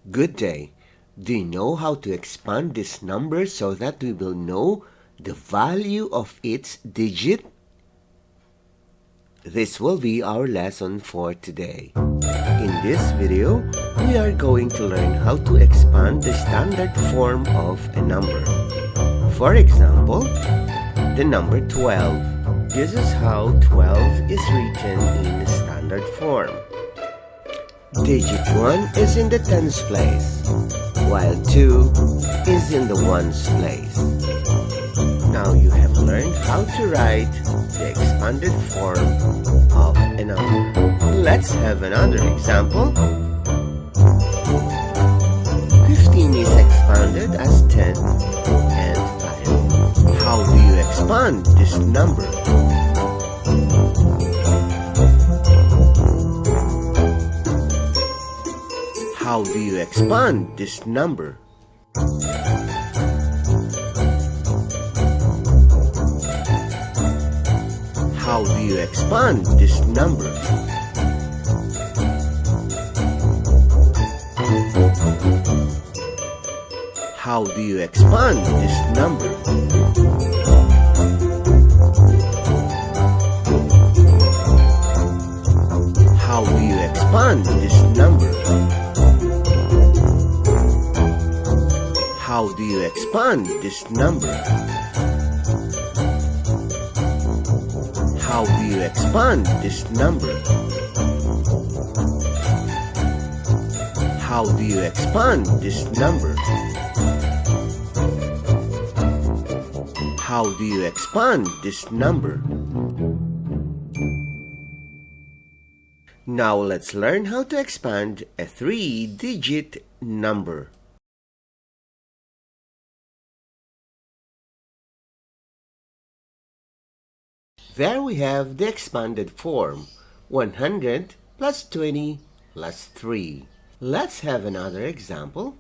Good day. Do you know how to expand this number so that we will know the value of its digit? This will be our lesson for today. In this video, we are going to learn how to expand the standard form of a number. For example, the number 12. This is how 12 is written in standard form. Digit 1 is in the tens place, while 2 is in the ones place. Now you have learned how to write the expanded form of a number. Let's have another example. 15 is expanded as 10 and 5. How do you expand this number? How do you expand this number? How do you expand this number? How do you expand this number? How do you expand this number? How do you expand this number? How do you expand this number? How do you expand this number? How do you expand this number? Now let's learn how to expand a 3-digit number. There we have the expanded form, 100 plus 20 plus 3. Let's have another example.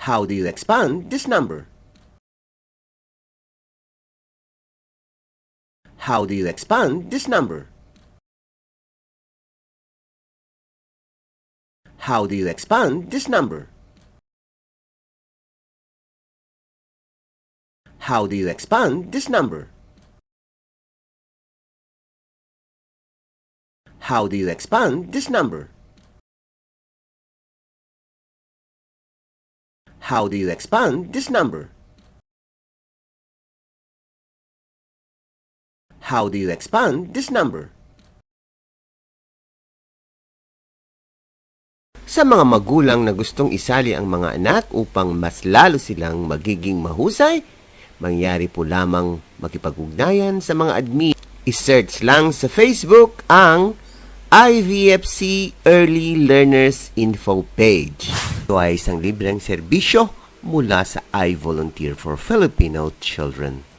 How do you expand this number? How do you expand this number? How do you expand this number? How do you expand this number? How do you expand this number? How do you expand this number? How do you expand this number? Sa mga magulang na gustong isali ang mga anak upang mas lalo silang magiging mahusay, mangyari po lamang makipag-ugnayan sa mga admin. I-search lang sa Facebook ang IVFC Early Learners Info page. Ito ay isang libreng serbisyo mula sa I Volunteer for Filipino Children.